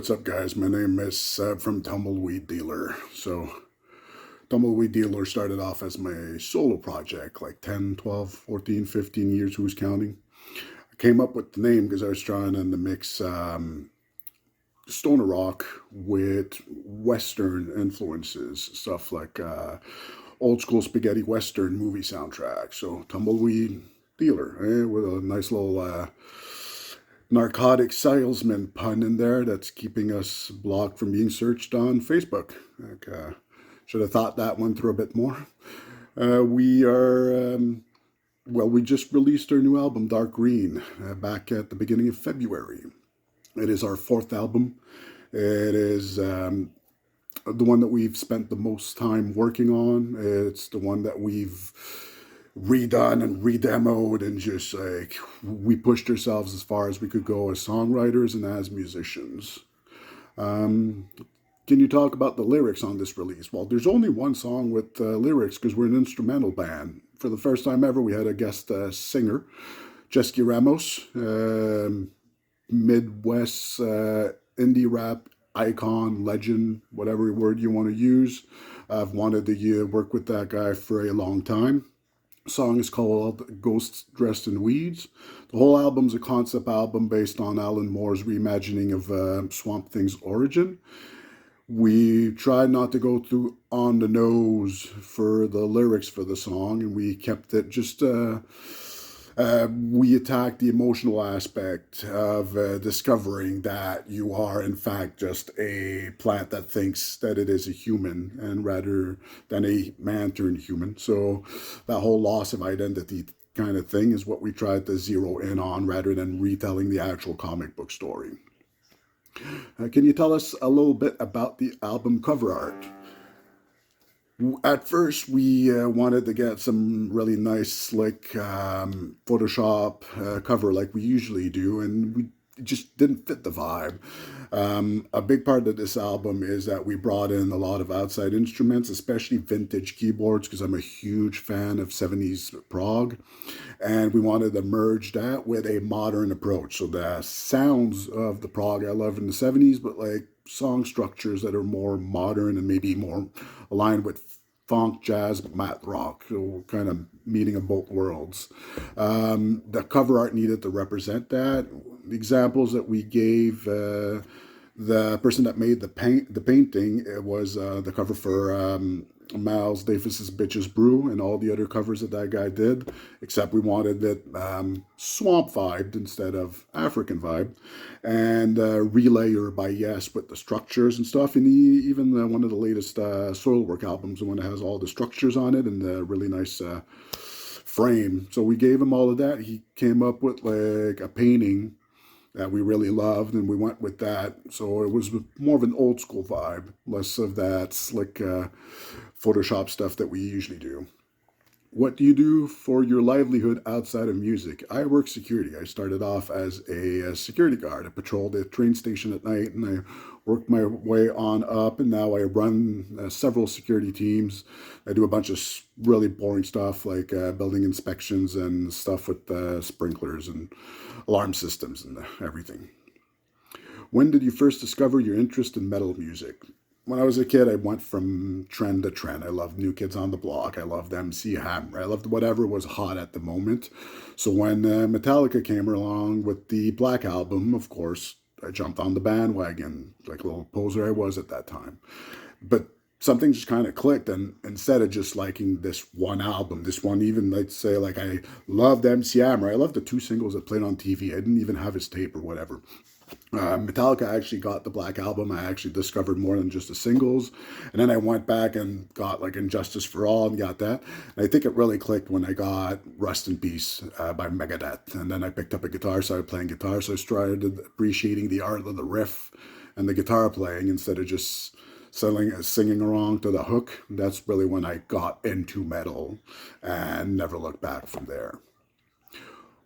What's up, guys? My name is Seb from Tumbleweed Dealer. Tumbleweed Dealer started off as my solo project like 10, 12, 14, 15 years, who's counting. I came up with the name because I was trying to mix stoner rock with Western influences, stuff like old school spaghetti Western movie soundtrack. So, Tumbleweed Dealer, with a nice little narcotic salesman pun in there that's keeping us blocked from being searched on Facebook. Should have thought that one through a bit more. We just released our new album, Dark Green, back at the beginning of February. It is our fourth album. It is the one that we've spent the most time working on. It's the one that we've redone and redemoed, and just like we pushed ourselves as far as we could go as songwriters and as musicians. Um, can you talk about the lyrics on this release? Well, there's only one song with lyrics because we're an instrumental band. For the first time ever, we had a guest singer, Jesky Ramos, Midwest indie rap icon, legend, whatever word you want to use. I've wanted to work with that guy for a long time. The song is called Ghosts Dressed in Weeds. The whole album's a concept album based on Alan Moore's reimagining of Swamp Thing's origin. We tried not to go too on the nose for the lyrics for the song, and we kept it just we attack the emotional aspect of discovering that you are, in fact, just a plant that thinks that it is a human, and rather than a man turned human. So that whole loss of identity kind of thing is what we tried to zero in on rather than retelling the actual comic book story. Can you tell us a little bit about the album cover art? At first, we wanted to get some really nice, slick Photoshop cover like we usually do, and it just didn't fit the vibe. A big part of this album is that we brought in a lot of outside instruments, especially vintage keyboards, because I'm a huge fan of 70s prog, and we wanted to merge that with a modern approach. So the sounds of the prog I love in the 70s, but like song structures that are more modern and maybe more aligned with funk, jazz, math rock, so kind of meeting of both worlds. The cover art needed to represent that. The examples that we gave, the person that made the painting, it was the cover for Miles Davis's Bitches Brew and all the other covers that guy did, except we wanted it swamp vibed instead of African vibe, and Relayer by Yes with the structures and stuff, and even one of the latest Soilwork albums, the one that has all the structures on it and the really nice frame. So we gave him all of that. He came up with like a painting that we really loved, and we went with that. So it was more of an old school vibe, less of that slick Photoshop stuff that we usually do. What do you do for your livelihood outside of music? I work security. I started off as a security guard. I patrolled the train station at night, and I worked my way on up, and now I run several security teams. I do a bunch of really boring stuff like building inspections and stuff with sprinklers and alarm systems and everything. When did you first discover your interest in metal music? When I was a kid, I went from trend to trend. I loved New Kids on the Block. I loved MC Hammer. I loved whatever was hot at the moment. So when Metallica came along with the Black Album, of course, I jumped on the bandwagon, like a little poser I was at that time. But something just kind of clicked, and instead of just liking this one album, this one, even let's say like I loved MC Hammer. I loved the two singles that played on TV. I didn't even have his tape or whatever. Metallica actually got the Black Album. I actually discovered more than just the singles. And then I went back and got like Injustice for All and got that. And I think it really clicked when I got Rust in Peace by Megadeth. And then I picked up a guitar, started playing guitar. So I started appreciating the art of the riff and the guitar playing instead of just singing along to the hook. That's really when I got into metal and never looked back from there.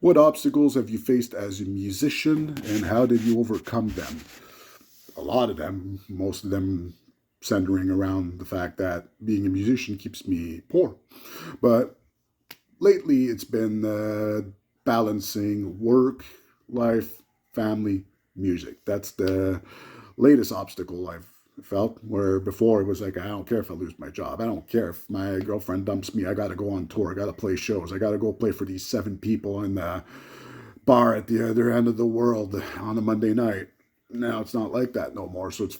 What obstacles have you faced as a musician, and how did you overcome them? A lot of them, most of them centering around the fact that being a musician keeps me poor. But lately it's been balancing work, life, family, music. That's the latest obstacle I've felt, where before it was like, I don't care if I lose my job. I don't care if my girlfriend dumps me. I got to go on tour. I got to play shows. I got to go play for these 7 people in the bar at the other end of the world on a Monday night. Now it's not like that no more. So it's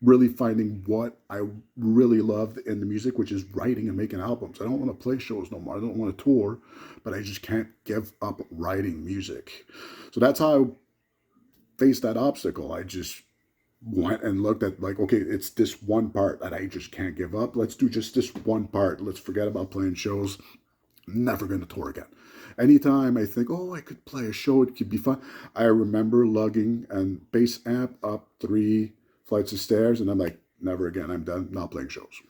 really finding what I really loved in the music, which is writing and making albums. I don't want to play shows no more. I don't want to tour, but I just can't give up writing music. So that's how I faced that obstacle. I just went and looked at, like, okay, it's this one part that I just can't give up. Let's do just this one part. Let's forget about playing shows. Never going to tour again. Anytime I think, oh, I could play a show, it could be fun. I remember lugging and bass amp up 3 flights of stairs, and I'm like, never again. I'm done. Not playing shows.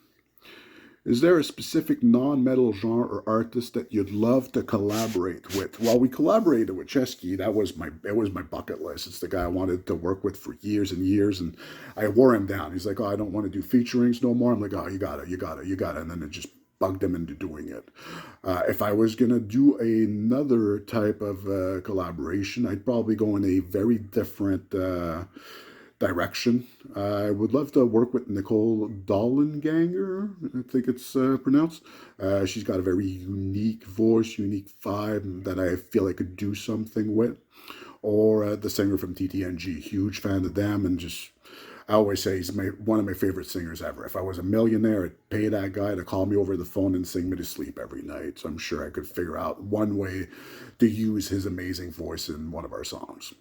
Is there a specific non-metal genre or artist that you'd love to collaborate with? Well, we collaborated with Chesky. It was my bucket list. It's the guy I wanted to work with for years and years, and I wore him down. He's like, oh, I don't want to do featurings no more. I'm like, oh, you got it. And then it just bugged him into doing it. If I was gonna do another type of collaboration, I'd probably go in a very different direction. I would love to work with Nicole Dollenganger, I think it's pronounced. She's got a very unique voice, unique vibe that I feel I could do something with. Or the singer from TTNG, huge fan of them, and just, I always say he's one of my favorite singers ever. If I was a millionaire, I'd pay that guy to call me over the phone and sing me to sleep every night. So I'm sure I could figure out one way to use his amazing voice in one of our songs.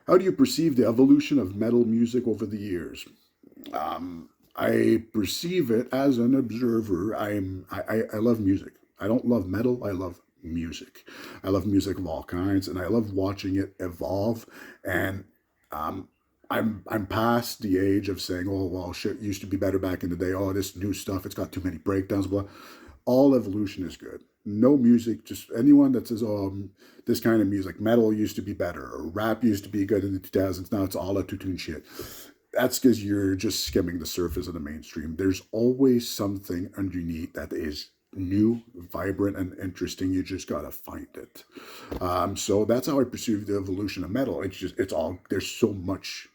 How do you perceive the evolution of metal music over the years? I perceive it as an observer. I love music. I don't love metal. I love music. I love music of all kinds, and I love watching it evolve. And I'm past the age of saying, oh well, shit used to be better back in the day. Oh, this new stuff, it's got too many breakdowns. Blah. All evolution is good. No music, just anyone that says, oh, this kind of music, metal used to be better, or rap used to be good in the 2000s, now it's all autotune shit. That's because you're just skimming the surface of the mainstream. There's always something underneath that is new, vibrant, and interesting. You just gotta find it. So that's how I perceive the evolution of metal. There's so much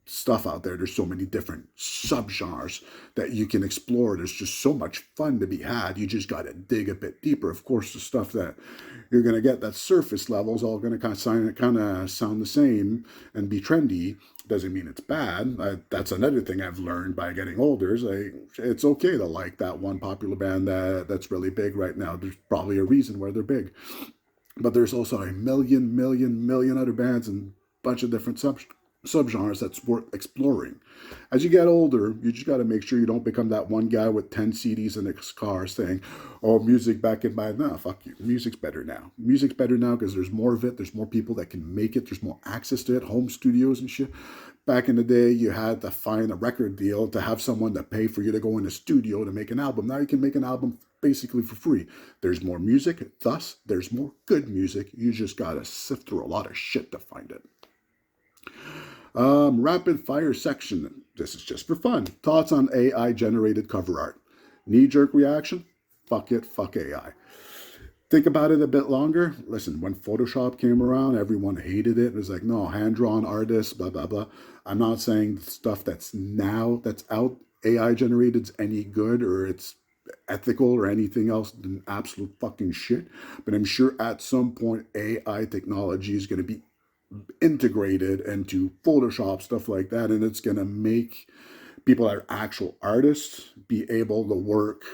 stuff out there. There's so many different subgenres that you can explore. There's just so much fun to be had. You just got to dig a bit deeper. Of course, the stuff that you're going to get, that surface level, is all going to kind of sound the same and be trendy. Doesn't mean it's bad. That's another thing I've learned by getting older. It's okay to like that one popular band that's really big right now. There's probably a reason why they're big. But there's also a million other bands and a bunch of different subgenres that's worth exploring. As you get older, you just got to make sure you don't become that one guy with 10 CDs in his car saying, oh, music back in my, no, fuck you. Music's better now. Music's better now because there's more of it. There's more people that can make it. There's more access to it, home studios and shit. Back in the day, you had to find a record deal to have someone to pay for you to go in the studio to make an album. Now you can make an album basically for free. There's more music, thus there's more good music. You just got to sift through a lot of shit to find it. Rapid fire section. This is just for fun. Thoughts on AI generated cover art. Knee jerk reaction? Fuck it, fuck AI. Think about it a bit longer. Listen, when Photoshop came around, everyone hated it. It was like, no, hand drawn artists, blah, blah, blah. I'm not saying the stuff that's out, AI generated, is any good or it's ethical or anything else than absolute fucking shit. But I'm sure at some point AI technology is going to be integrated into Photoshop, stuff like that, and it's going to make people that are actual artists be able to work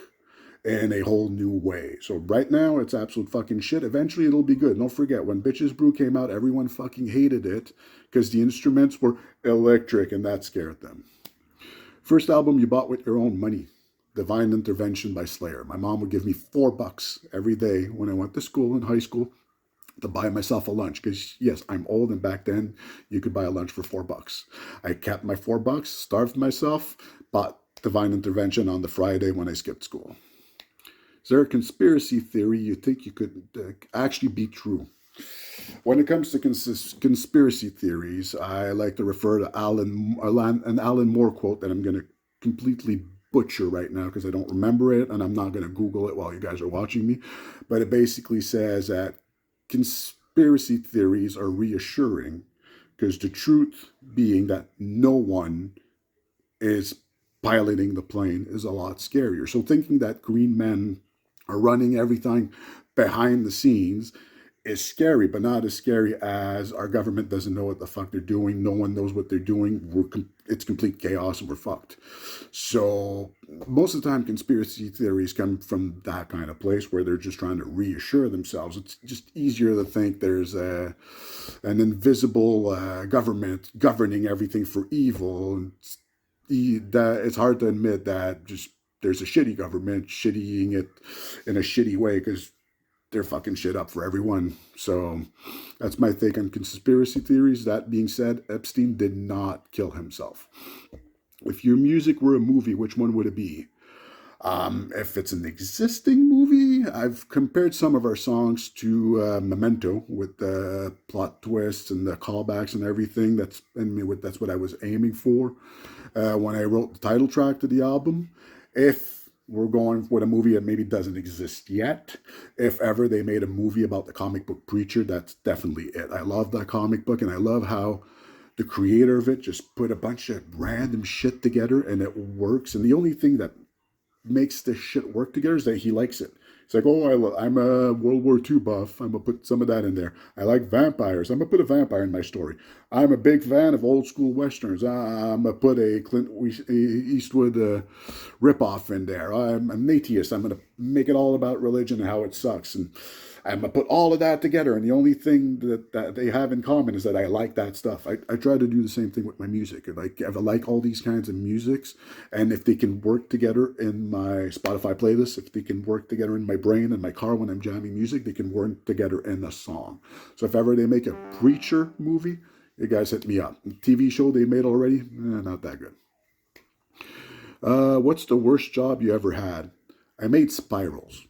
in a whole new way. So right now it's absolute fucking shit. Eventually it'll be good. Don't forget, when Bitches Brew came out, everyone fucking hated it because the instruments were electric and that scared them. First album you bought with your own money. Divine Intervention by Slayer. My mom would give me $4 every day when I went to school in high school to buy myself a lunch, because yes, I'm old, and back then you could buy a lunch for $4. I kept my $4, starved myself, bought Divine Intervention on the Friday when I skipped school. Is there a conspiracy theory you think you could actually be true? When it comes to conspiracy theories, I like to refer to an Alan Moore quote that I'm going to completely butcher right now because I don't remember it, and I'm not going to Google it while you guys are watching me. But it basically says that conspiracy theories are reassuring Because the truth being that no one is piloting the plane is a lot scarier. So thinking that green men are running everything behind the scenes is scary, but not as scary as our government doesn't know what the fuck they're doing. No one knows what they're doing. It's complete chaos and we're fucked. So most of the time, conspiracy theories come from that kind of place where they're just trying to reassure themselves. It's just easier to think there's an invisible government governing everything for evil. And it's hard to admit that just there's a shitty government shittying it in a shitty way because they're fucking shit up for everyone. So that's my take on conspiracy theories. That being said, Epstein did not kill himself. If your music were a movie, which one would it be? If it's an existing movie, I've compared some of our songs to Memento with the plot twists and the callbacks and everything. That's what I was aiming for when I wrote the title track to the album. If we're going with a movie that maybe doesn't exist yet, if ever they made a movie about the comic book Preacher, that's definitely it. I love that comic book, and I love how the creator of it just put a bunch of random shit together and it works. And the only thing that makes this shit work together is that he likes it. It's like, oh, I'm a World War II buff. I'm going to put some of that in there. I like vampires. I'm going to put a vampire in my story. I'm a big fan of old school Westerns. I'm going to put a Clint Eastwood ripoff in there. I'm an atheist. I'm going to make it all about religion and how it sucks. And I'm going to put all of that together. And the only thing that they have in common is that I like that stuff. I try to do the same thing with my music. I like all these kinds of musics. And if they can work together in my Spotify playlist, if they can work together in my brain and my car when I'm jamming music, they can work together in a song. So if ever they make a Preacher movie, you guys hit me up. The TV show they made already, not that good. What's the worst job you ever had? I made spirals.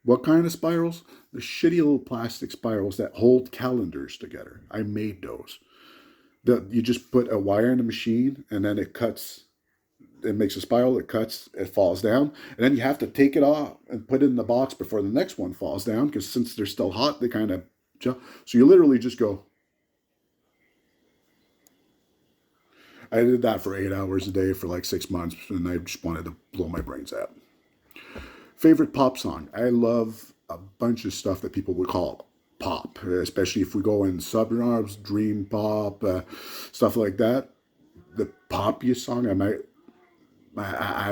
What kind of spirals? The shitty little plastic spirals that hold calendars together. I made those. You just put a wire in the machine and then it cuts. It makes a spiral, it cuts, it falls down. And then you have to take it off and put it in the box before the next one falls down because since they're still hot, they kind of jump. So you literally just go. I did that for 8 hours a day for like 6 months and I just wanted to blow my brains out. Favorite pop song? I love a bunch of stuff that people would call pop, especially if we go in subgenres, dream pop, stuff like that. The poppiest song I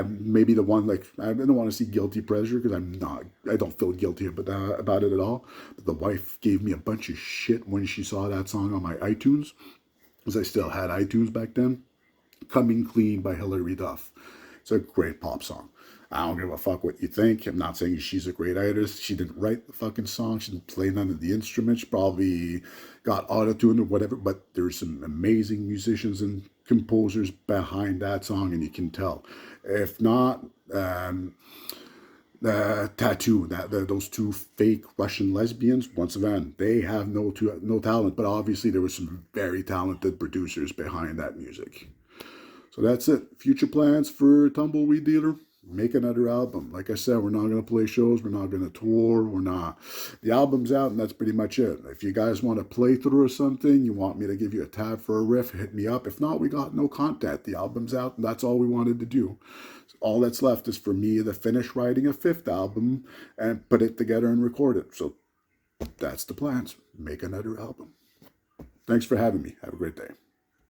maybe the one like I don't want to see guilty pleasure because I don't feel guilty about it at all. But the wife gave me a bunch of shit when she saw that song on my iTunes, because I still had iTunes back then. Coming Clean by Hilary Duff. It's a great pop song. I don't give a fuck what you think. I'm not saying she's a great artist. She didn't write the fucking song. She didn't play none of the instruments. She probably got auto-tuned or whatever. But there's some amazing musicians and composers behind that song, and you can tell. If not, Tattoo, those two fake Russian lesbians, once again, they have no talent. But obviously there were some very talented producers behind that music. So that's it. Future plans for Tumbleweed Dealer. Make another album. Like I said, we're not going to play shows. We're not going to tour. We're not. The album's out, and that's pretty much it. If you guys want a playthrough or something, you want me to give you a tab for a riff, hit me up. If not, we got no content. The album's out, and that's all we wanted to do. So all that's left is for me to finish writing a fifth album and put it together and record it. So that's the plans. Make another album. Thanks for having me. Have a great day.